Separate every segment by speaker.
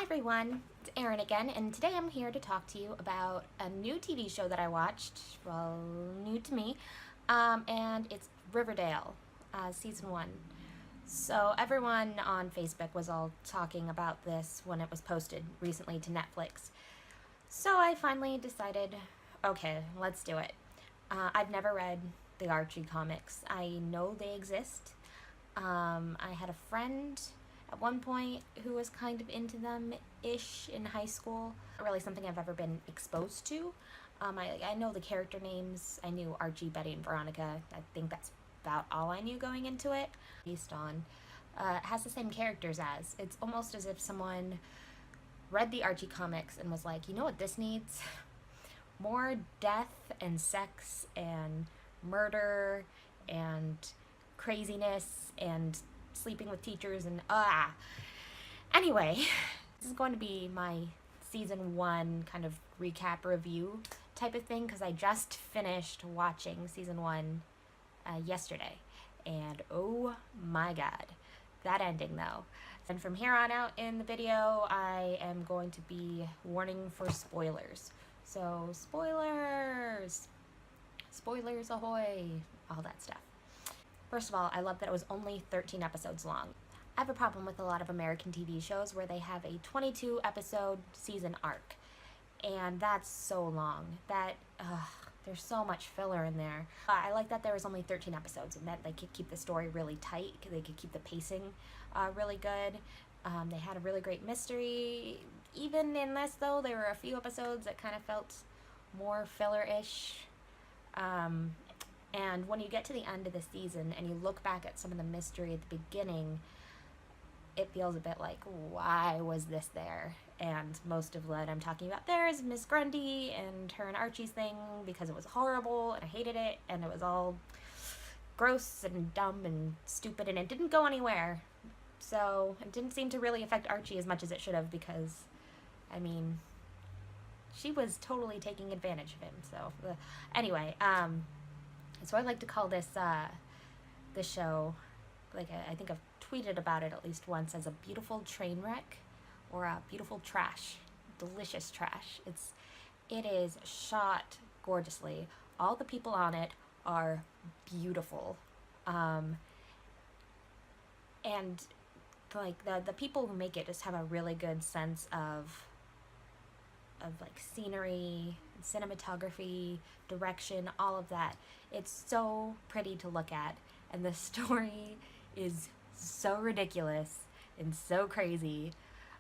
Speaker 1: everyone, it's Erin again, and today I'm here to talk to you about a new TV show that I watched, well, new to me, and it's Riverdale, Season 1. So everyone on Facebook was all talking about this when it was posted recently to Netflix. So I finally decided, okay, let's do it. I've never read the Archie comics. I know they exist. I had a friend at one point who was kind of into them-ish in high school. Not really something I've ever been exposed to. I know the character names. I knew Archie, Betty, and Veronica. I think that's about all I knew going into it. Based on, it has the same characters as. It's almost as if someone read the Archie comics and was like, you know what this needs? More death and sex and murder and craziness and sleeping with teachers and Anyway, this is going to be my season 1 kind of recap review type of thing because I just finished watching season 1 yesterday, and oh my god, that ending though. And from here on out in the video I am going to be warning for spoilers. So spoilers ahoy, all that stuff. First of all, I love that it was only 13 episodes long. I have a problem with a lot of American TV shows where they have a 22 episode season arc, and that's so long. There's so much filler in there. I like that there was only 13 episodes and that they could keep the story really tight. They could keep the pacing really good. They had a really great mystery. Even in this though, there were a few episodes that kind of felt more filler-ish. And when you get to the end of the season and you look back at some of the mystery at the beginning, it feels a bit like, why was this there? And most of what I'm talking about there is Miss Grundy and her and Archie's thing, because it was horrible and I hated it and it was all gross and dumb and stupid and it didn't go anywhere. So it didn't seem to really affect Archie as much as it should have, because, I mean, she was totally taking advantage of him. So anyway, so I like to call this show, like I think I've tweeted about it at least once, as a beautiful train wreck or a beautiful trash, delicious trash. It is shot gorgeously. All the people on it are beautiful, and like the people who make it just have a really good sense of like scenery, cinematography, direction, all of that. It's so pretty to look at, and the story is so ridiculous and so crazy.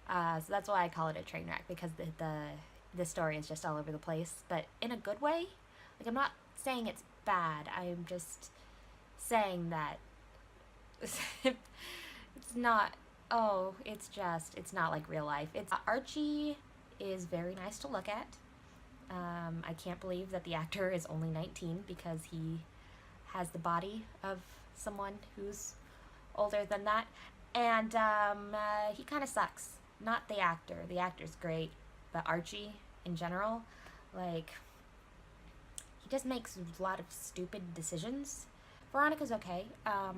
Speaker 1: So that's why I call it a train wreck, because the story is just all over the place, but in a good way. Like, I'm not saying it's bad. I'm just saying that it's not. Oh, it's not like real life. Archie is very nice to look at. I can't believe that the actor is only 19, because he has the body of someone who's older than that. And he kind of sucks. Not the actor. The actor's great, but Archie in general, like, he just makes a lot of stupid decisions. Veronica's okay. I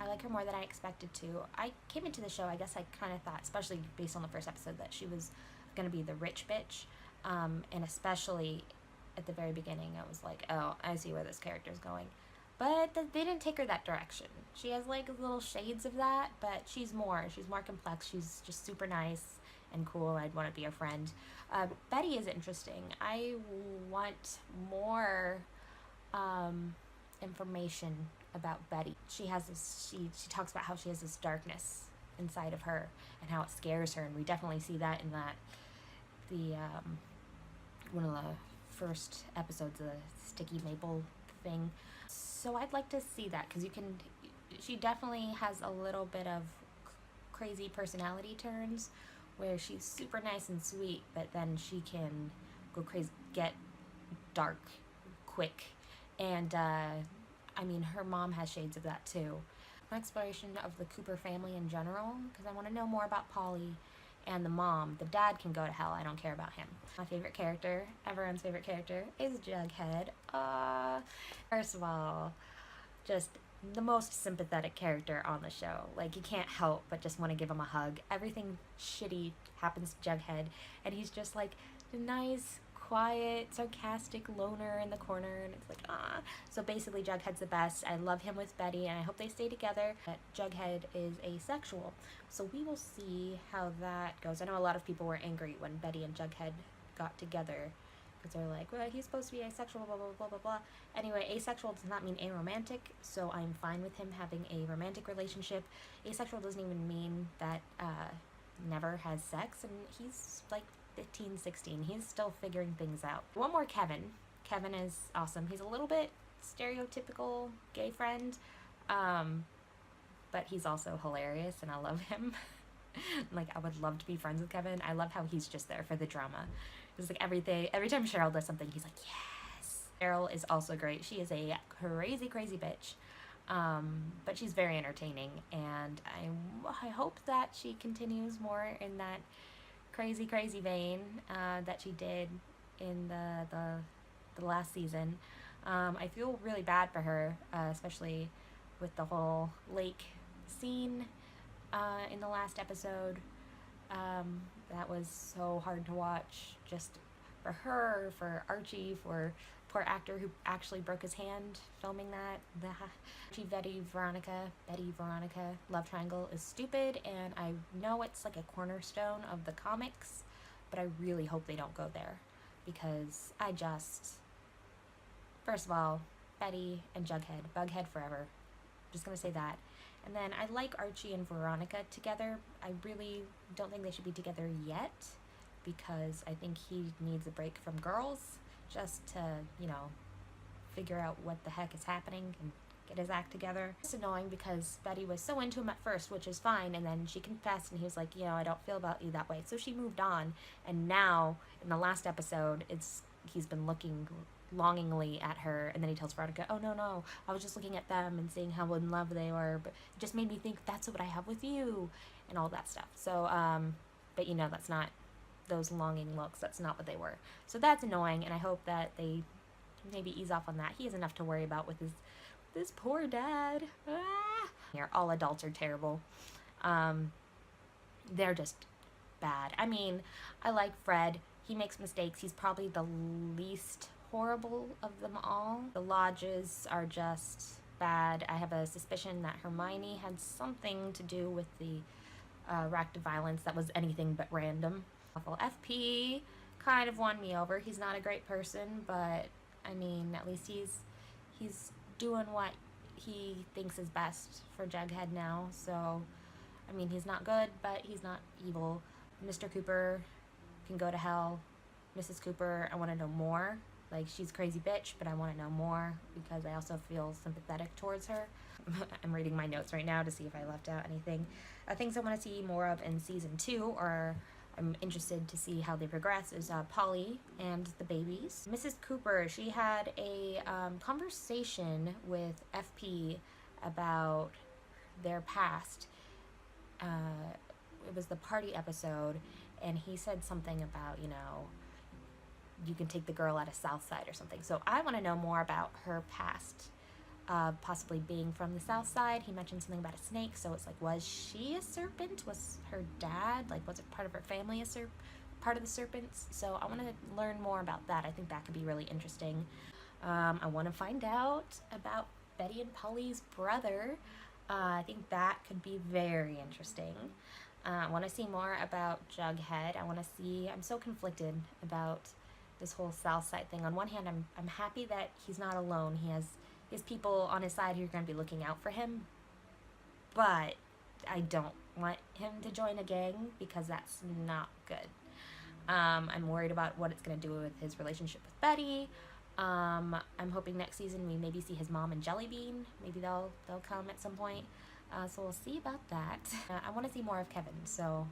Speaker 1: like her more than I expected to. I came into the show, I guess I kind of thought, especially based on the first episode, that she was going to be the rich bitch. And especially at the very beginning, I was like, oh, I see where this character's going. But they didn't take her that direction. She has like little shades of that, but she's more complex. She's just super nice and cool. I'd want to be her friend. Betty is interesting. I want more information about Betty. She talks about how she has this darkness inside of her and how it scares her, and we definitely see that in one of the first episodes of the Sticky Maple thing. So I'd like to see that, because she definitely has a little bit of crazy personality turns where she's super nice and sweet, but then she can go crazy, get dark quick. And I mean, her mom has shades of that too. An exploration of the Cooper family in general, because I want to know more about Polly and the mom. The dad can go to hell. I don't care about him. My favorite character, everyone's favorite character, is Jughead. First of all, just the most sympathetic character on the show. Like, you can't help but just want to give him a hug. Everything shitty happens to Jughead, and he's just like the nice, quiet, sarcastic loner in the corner, and it's like, ah. So basically, Jughead's the best. I love him with Betty, and I hope they stay together. But Jughead is asexual, so we will see how that goes. I know a lot of people were angry when Betty and Jughead got together, because they're like, well, he's supposed to be asexual, blah, blah, blah, blah, blah. Anyway, asexual does not mean aromantic, so I'm fine with him having a romantic relationship. Asexual doesn't even mean that never has sex, and he's like 15, 16. He's still figuring things out. One more Kevin. Kevin is awesome. He's a little bit stereotypical gay friend, but he's also hilarious, and I love him. Like, I would love to be friends with Kevin. I love how he's just there for the drama. It's like every time Cheryl does something, he's like, yes. Cheryl is also great. She is a crazy, crazy bitch. But she's very entertaining, and I hope that she continues more in that crazy, crazy vein that she did in the last season. I feel really bad for her, especially with the whole lake scene in the last episode. That was so hard to watch, just for her, for Archie, for poor actor who actually broke his hand filming that. The Archie, Betty, Veronica love triangle is stupid, and I know it's like a cornerstone of the comics, but I really hope they don't go there, because first of all, Betty and Jughead, Bughead forever. Just gonna say that. And then I like Archie and Veronica together. I really don't think they should be together yet, because I think he needs a break from girls, just to, figure out what the heck is happening and get his act together. It's annoying because Betty was so into him at first, which is fine, and then she confessed, and he was like, I don't feel about you that way. So she moved on, and now, in the last episode, he's been looking longingly at her, and then he tells Veronica, oh no, I was just looking at them and seeing how in love they were, but it just made me think that's what I have with you, and all that stuff. So but that's not those longing looks, that's not what they were. So that's annoying, and I hope that they maybe ease off on that. He has enough to worry about with this poor dad. All adults are terrible. They're just bad. I mean, I like Fred. He makes mistakes. He's probably the least horrible of them all. The Lodges are just bad. I have a suspicion that Hermione had something to do with the act of violence that was anything but random. FP kind of won me over. He's not a great person, but I mean, at least he's doing what he thinks is best for Jughead now. So, I mean, he's not good, but he's not evil. Mr. Cooper can go to hell. Mrs. Cooper, I want to know more. Like, she's a crazy bitch, but I want to know more because I also feel sympathetic towards her. I'm reading my notes right now to see if I left out anything. Things I want to see more of in season 2, or I'm interested to see how they progress, is Polly and the babies. Mrs. Cooper, she had a conversation with FP about their past. It was the party episode, and he said something about, you can take the girl out of Southside or something. So I want to know more about her past, possibly being from the South Side. He mentioned something about a snake, so it's like, was she a serpent? Was her dad, was it part of her family part of the serpents? So I want to learn more about that. I think that could be really interesting. I want to find out about Betty and Polly's brother. I think that could be very interesting. I want to see more about Jughead. I'm so conflicted about this whole South Side thing. On one hand, I'm happy that he's not alone. He has people on his side who are going to be looking out for him, but I don't want him to join a gang because that's not good. I'm worried about what it's going to do with his relationship with Betty. I'm hoping next season we maybe see his mom and Jellybean. Maybe they'll come at some point. So we'll see about that. I want to see more of Kevin, so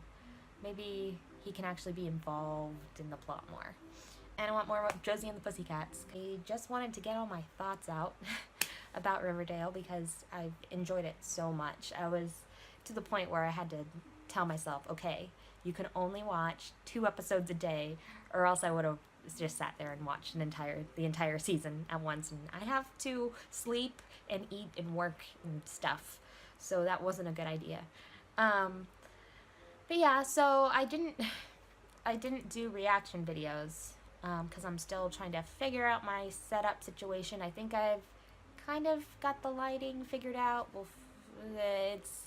Speaker 1: maybe he can actually be involved in the plot more. And I want more about Josie and the Pussycats. I just wanted to get all my thoughts out about Riverdale because I've enjoyed it so much. I was to the point where I had to tell myself, okay, you can only watch 2 episodes a day, or else I would have just sat there and watched the entire season at once, and I have to sleep and eat and work and stuff, so that wasn't a good idea. But yeah, so I didn't do reaction videos because I'm still trying to figure out my setup situation. I think I've kind of got the lighting figured out.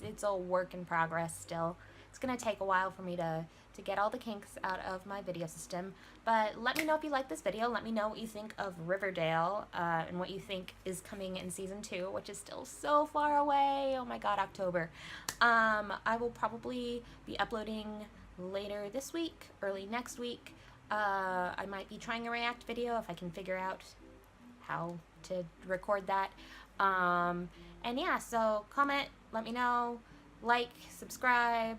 Speaker 1: It's a work in progress still. It's gonna take a while for me to get all the kinks out of my video system. But let me know if you like this video. Let me know what you think of Riverdale and what you think is coming in season 2, which is still so far away. Oh my god, October. I will probably be uploading later this week, early next week. I might be trying a react video if I can figure out how to record that. And yeah, so comment, let me know, like, subscribe,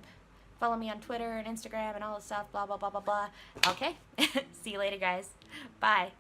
Speaker 1: follow me on Twitter and Instagram and all this stuff, blah, blah, blah, blah, blah. Okay, see you later, guys. Bye.